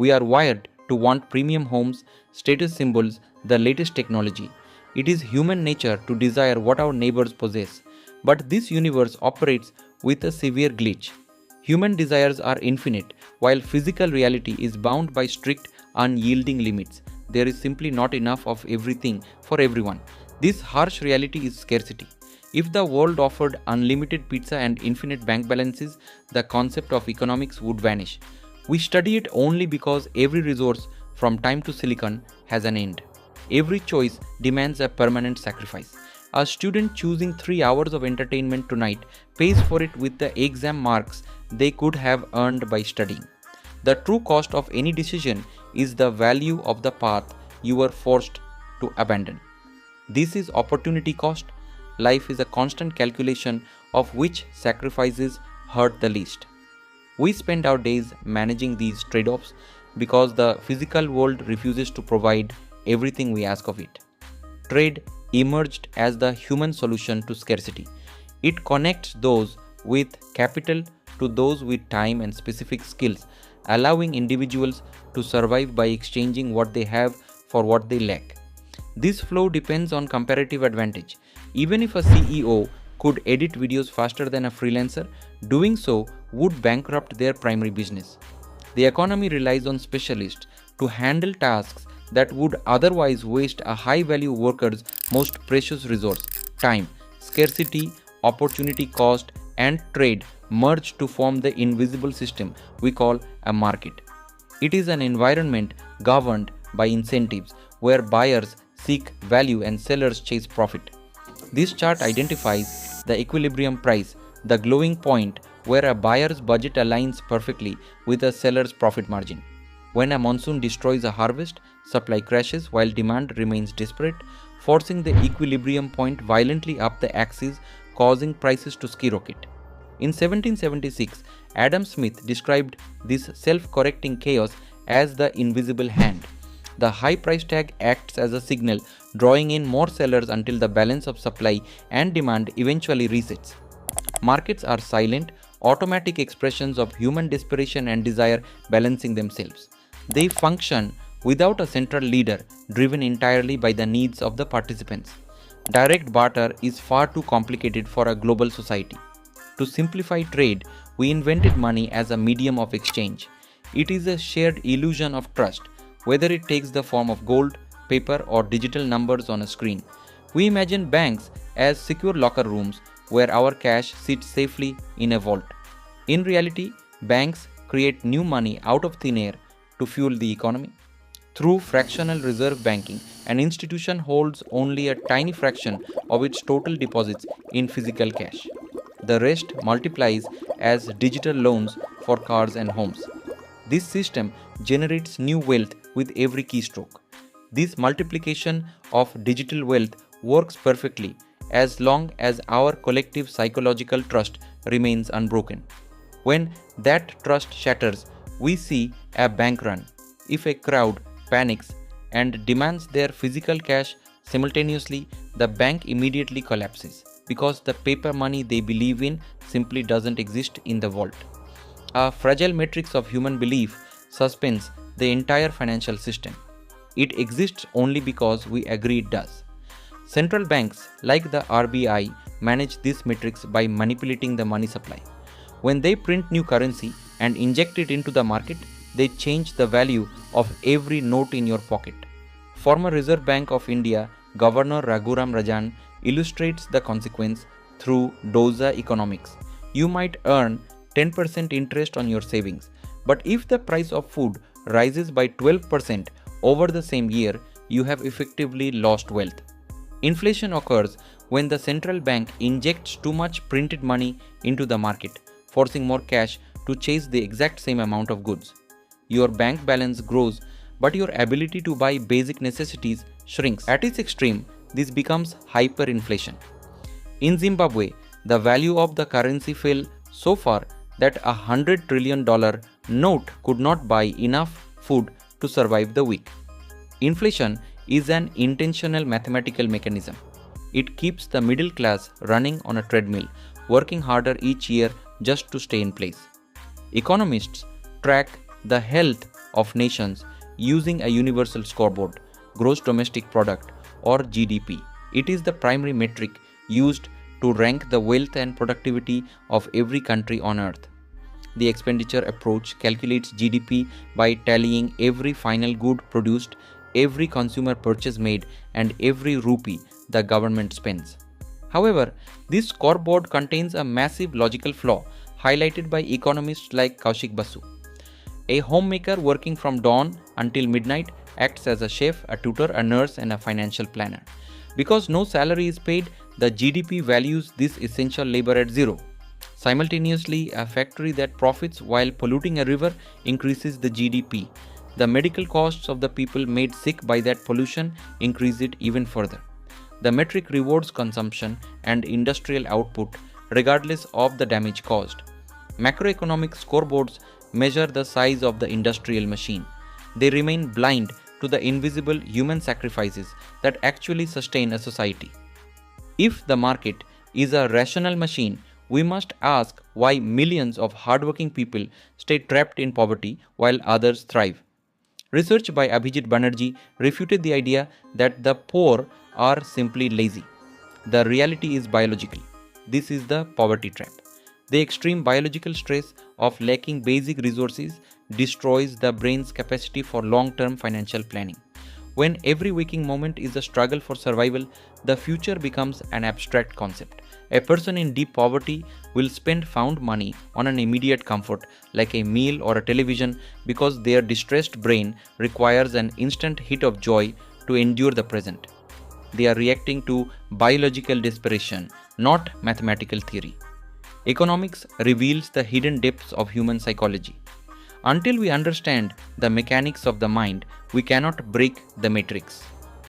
We are wired to want premium homes, status symbols, the latest technology. It is human nature to desire what our neighbors possess. But this universe operates with a severe glitch. Human desires are infinite, while physical reality is bound by strict, unyielding limits. There is simply not enough of everything for everyone. This harsh reality is scarcity. If the world offered unlimited pizza and infinite bank balances, the concept of economics would vanish. We study it only because every resource, from time to silicon, has an end. Every choice demands a permanent sacrifice. A student choosing 3 hours of entertainment tonight pays for it with the exam marks they could have earned by studying. The true cost of any decision is the value of the path you were forced to abandon. This is opportunity cost. Life is a constant calculation of which sacrifices hurt the least. We spend our days managing these trade-offs because the physical world refuses to provide everything we ask of it. Trade emerged as the human solution to scarcity. It connects those with capital to those with time and specific skills, allowing individuals to survive by exchanging what they have for what they lack. This flow depends on comparative advantage. Even if a CEO could edit videos faster than a freelancer, doing so would bankrupt their primary business. The economy relies on specialists to handle tasks that would otherwise waste a high-value worker's most precious resource, time. Scarcity, opportunity cost, and trade merge to form the invisible system we call a market. It is an environment governed by incentives where buyers seek value and sellers chase profit. This chart identifies the equilibrium price, the glowing point where a buyer's budget aligns perfectly with a seller's profit margin. When a monsoon destroys a harvest, supply crashes while demand remains disparate, forcing the equilibrium point violently up the axis, causing prices to skyrocket. In 1776, Adam Smith described this self-correcting chaos as the invisible hand. The high price tag acts as a signal, drawing in more sellers until the balance of supply and demand eventually resets. Markets are silent, automatic expressions of human desperation and desire balancing themselves. They function without a central leader, driven entirely by the needs of the participants. Direct barter is far too complicated for a global society. To simplify trade, we invented money as a medium of exchange. It is a shared illusion of trust, whether it takes the form of gold, paper, or digital numbers on a screen. We imagine banks as secure locker rooms where our cash sits safely in a vault. In reality, banks create new money out of thin air to fuel the economy. Through fractional reserve banking, an institution holds only a tiny fraction of its total deposits in physical cash. The rest multiplies as digital loans for cars and homes. This system generates new wealth with every keystroke. This multiplication of digital wealth works perfectly as long as our collective psychological trust remains unbroken. When that trust shatters, we see a bank run. If a crowd panics and demands their physical cash simultaneously, the bank immediately collapses because the paper money they believe in simply doesn't exist in the vault. A fragile matrix of human belief suspends the entire financial system. It exists only because we agree it does. Central banks like the RBI manage this matrix by manipulating the money supply. When they print new currency and inject it into the market, they change the value of every note in your pocket. Former Reserve Bank of India Governor Raghuram Rajan illustrates the consequence through dosa economics. You might earn 10% interest on your savings, but if the price of food rises by 12% over the same year, you have effectively lost wealth. Inflation occurs when the central bank injects too much printed money into the market, forcing more cash to chase the exact same amount of goods. Your bank balance grows, but your ability to buy basic necessities shrinks. At its extreme, this becomes hyperinflation. In Zimbabwe, the value of the currency fell so far that $100 trillion note could not buy enough food to survive the week. Inflation is an intentional mathematical mechanism. It keeps the middle class running on a treadmill, working harder each year just to stay in place. Economists track the health of nations using a universal scoreboard, gross domestic product or GDP. It is the primary metric used to rank the wealth and productivity of every country on earth. The expenditure approach calculates GDP by tallying every final good produced, every consumer purchase made, and every rupee the government spends. However, this scoreboard contains a massive logical flaw highlighted by economists like Kaushik Basu. A homemaker working from dawn until midnight acts as a chef, a tutor, a nurse, and a financial planner. Because no salary is paid, the GDP values this essential labor at zero. Simultaneously, a factory that profits while polluting a river increases the GDP. The medical costs of the people made sick by that pollution increase it even further. The metric rewards consumption and industrial output regardless of the damage caused. Macroeconomic scoreboards measure the size of the industrial machine. They remain blind to the invisible human sacrifices that actually sustain a society. If the market is a rational machine, we must ask why millions of hardworking people stay trapped in poverty while others thrive. Research by Abhijit Banerjee refuted the idea that the poor are simply lazy. The reality is biological. This is the poverty trap. The extreme biological stress of lacking basic resources destroys the brain's capacity for long-term financial planning. When every waking moment is a struggle for survival, the future becomes an abstract concept. A person in deep poverty will spend found money on an immediate comfort like a meal or a television because their distressed brain requires an instant hit of joy to endure the present. They are reacting to biological desperation, not mathematical theory. Economics reveals the hidden depths of human psychology. Until we understand the mechanics of the mind, we cannot break the matrix.